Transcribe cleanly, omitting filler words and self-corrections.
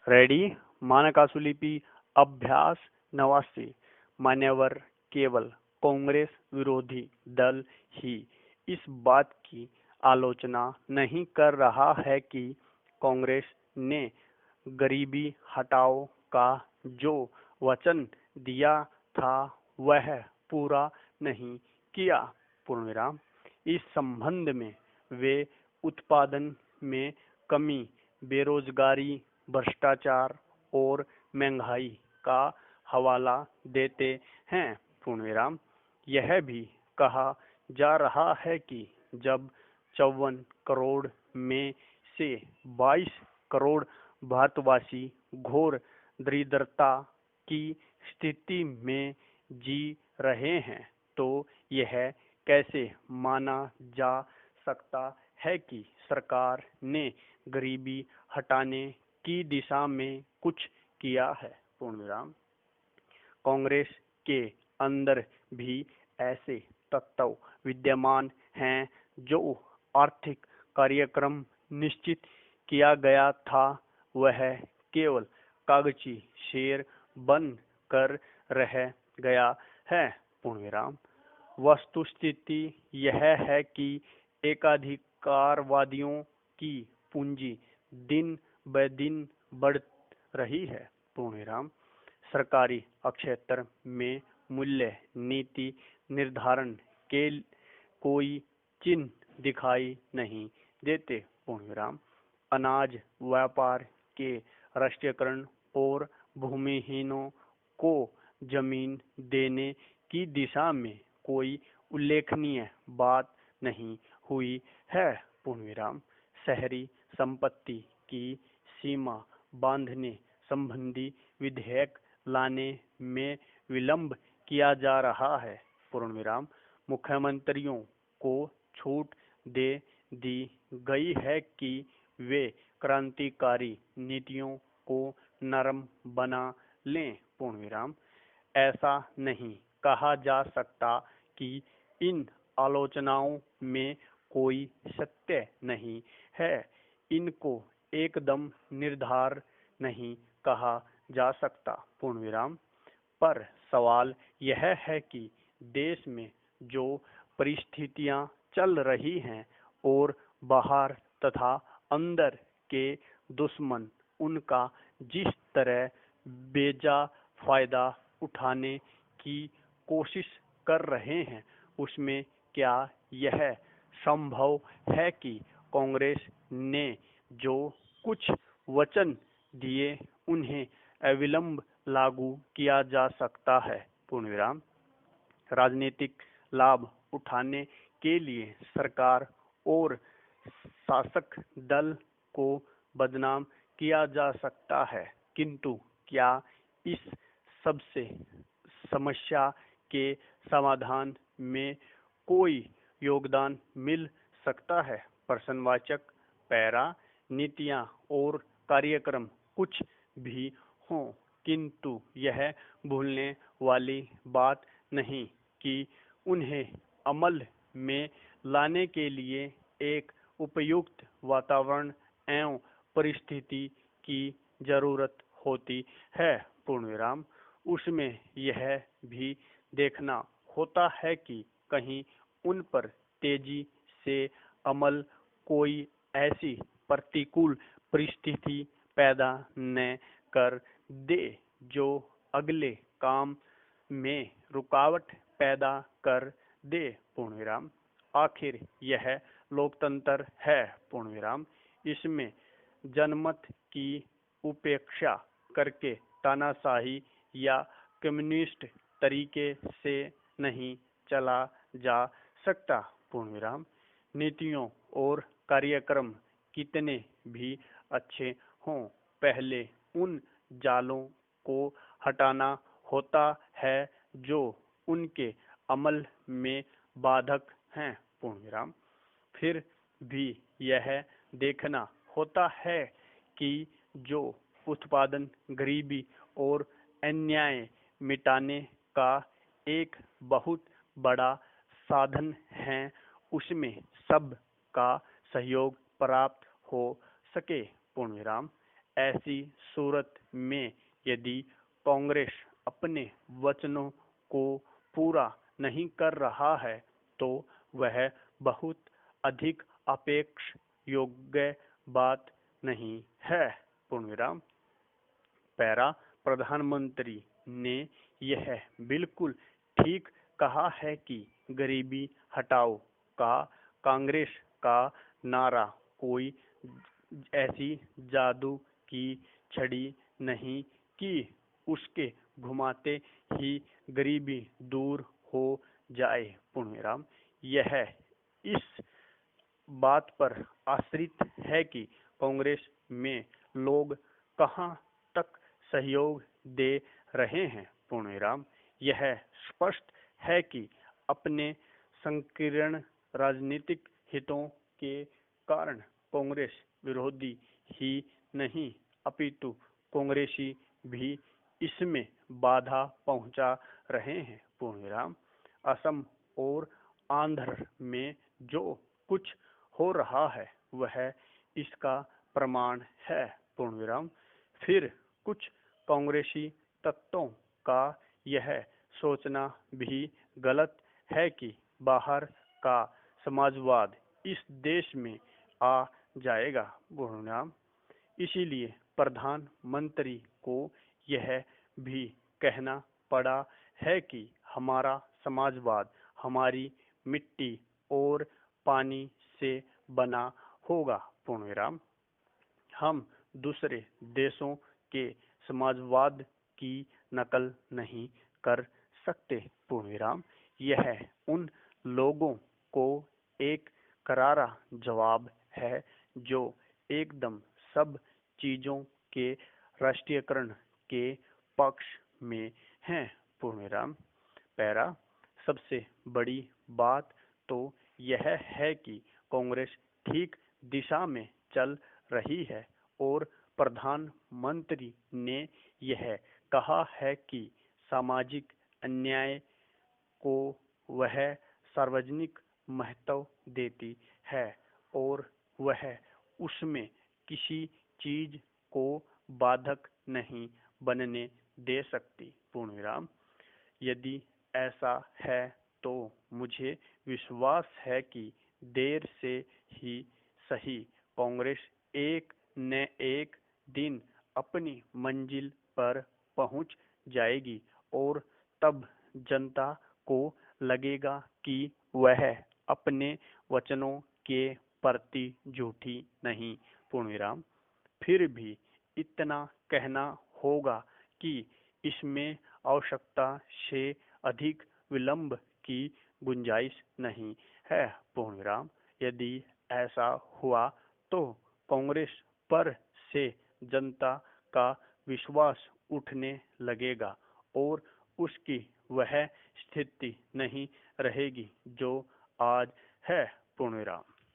Ready. मानकासुलिपि अभ्यास 89। मान्यवर केवल कांग्रेस विरोधी दल ही इस बात की आलोचना नहीं कर रहा है कि कांग्रेस ने गरीबी हटाओ का जो वचन दिया था वह पूरा नहीं किया। पूर्णविराम। इस संबंध में वे उत्पादन में कमी, बेरोजगारी, भ्रष्टाचार और महंगाई का हवाला देते हैं। पूर्णविराम। यह भी कहा जा रहा है कि जब 54 करोड़ में से 22 करोड़ भारतवासी घोर दरिद्रता की स्थिति में जी रहे हैं तो यह कैसे माना जा सकता है कि सरकार ने गरीबी हटाने की दिशा में कुछ किया है। पूर्णविराम। कांग्रेस के अंदर भी ऐसे तत्व विद्यमान हैं जो आर्थिक कार्यक्रम निश्चित किया गया था वह केवल कागजी शेर बन कर रह गया है। पूर्णविराम। वस्तुस्थिति यह है कि एकाधिकारवादियों की पूंजी दिन ब दिन बढ़ रही है। पूर्णविराम। सरकारी क्षेत्र में मूल्य नीति निर्धारण के कोई चिन्ह दिखाई नहीं देते। पूर्णविराम। अनाज व्यापार के राष्ट्रीयकरण और भूमिहीनों को जमीन देने की दिशा में कोई उल्लेखनीय बात नहीं हुई है। पूर्णविराम। शहरी संपत्ति की सीमा बांधने संबंधी विधेयक लाने में विलंब किया जा रहा है। पूर्णविराम। मुख्यमंत्रियों को छूट दे दी गई है कि वे क्रांतिकारी नीतियों को नरम बना लें। पूर्णविराम। ऐसा नहीं कहा जा सकता कि इन आलोचनाओं में कोई सत्य नहीं है। इनको एकदम निर्धार नहीं कहा जा सकता। पूर्णविराम। पर सवाल यह है कि देश में जो परिस्थितियां चल रही हैं और बाहर तथा अंदर के दुश्मन उनका जिस तरह बेजा फायदा उठाने की कोशिश कर रहे हैं उसमें क्या यह संभव है कि कांग्रेस ने जो कुछ वचन दिए उन्हें अविलंब लागू किया जा सकता है। पूर्णविराम। राजनीतिक लाभ उठाने के लिए सरकार और शासक दल को बदनाम किया जा सकता है किंतु क्या इस सबसे समस्या के समाधान में कोई योगदान मिल सकता है। प्रश्नवाचक। पैरा नीतियां और कार्यक्रम कुछ भी हों किंतु यह भूलने वाली बात नहीं कि उन्हें अमल में लाने के लिए एक उपयुक्त वातावरण एवं परिस्थिति की जरूरत होती है। पूर्णविराम। उसमें यह भी देखना होता है कि कहीं उन पर तेजी से अमल कोई ऐसी प्रतिकूल परिस्थिति पैदा न कर दे जो अगले काम में रुकावट पैदा कर दे। पूर्णविराम। आखिर यह लोकतंत्र है। पूर्णविराम। इसमें जनमत की उपेक्षा करके तानाशाही या कम्युनिस्ट तरीके से नहीं चला जा सकता। पूर्णविराम। नीतियों और कार्यक्रम कितने भी अच्छे हों पहले उन जालों को हटाना होता है जो उनके अमल में बाधक हैं। पूर्णविराम। फिर भी यह देखना होता है कि जो उत्पादन गरीबी और अन्याय मिटाने का एक बहुत बड़ा साधन है उसमें सब का सहयोग प्राप्त हो सके। पूर्णविराम। ऐसी सूरत में यदि कांग्रेस अपने वचनों को पूरा नहीं कर रहा है तो वह बहुत अधिक अपेक्ष योग्य बात नहीं है। पूर्णविराम। पैरा प्रधानमंत्री ने यह बिल्कुल ठीक कहा है कि गरीबी हटाओ का कांग्रेस का नारा कोई ऐसी जादू की छड़ी नहीं कि उसके घुमाते ही गरीबी दूर हो जाए। पूर्णविराम। यह इस बात पर आश्रित है कि कांग्रेस में लोग कहां तक सहयोग दे रहे हैं। पूर्णविराम। यह स्पष्ट है कि अपने संकीर्ण राजनीतिक हितों के कारण कांग्रेस विरोधी ही नहीं अपितु कांग्रेसी भी इसमें बाधा पहुंचा रहे हैं। पूर्णविराम। असम और आंध्र में जो कुछ हो रहा है वह इसका प्रमाण है। पूर्णविराम। फिर कुछ कांग्रेसी तत्वों का यह सोचना भी गलत है कि बाहर का समाजवाद इस देश में आ जाएगा। पूर्णविराम। इसीलिए प्रधानमंत्री को यह भी कहना पड़ा है कि हमारा समाजवाद हमारी मिट्टी और पानी से बना होगा। पूर्णविराम। हम दूसरे देशों के समाजवाद की नकल नहीं कर सकते। पूर्णविराम। यह उन लोगों को एक करारा जवाब है जो एकदम सब चीजों के राष्ट्रीयकरण के पक्ष में हैं। पूर्णविराम। पैरा। सबसे बड़ी बात तो यह है कि कांग्रेस ठीक दिशा में चल रही है और प्रधानमंत्री ने यह कहा है कि सामाजिक अन्याय को वह सार्वजनिक महत्व देती है और वह उसमें किसी चीज को बाधक नहीं बनने दे सकती। पूर्णविराम। यदि ऐसा है तो मुझे विश्वास है कि देर से ही सही कांग्रेस एक न एक दिन अपनी मंजिल पर पहुंच जाएगी और तब जनता को लगेगा कि वह अपने वचनों के प्रति झूठी नहीं। पूर्णविराम। फिर भी इतना कहना होगा कि इसमें आवश्यकता से अधिक विलंब की गुंजाइश नहीं है। पूर्णविराम। यदि ऐसा हुआ तो कांग्रेस पर से जनता का विश्वास उठने लगेगा और उसकी वह स्थिति नहीं रहेगी जो आज है। पूर्णविराम।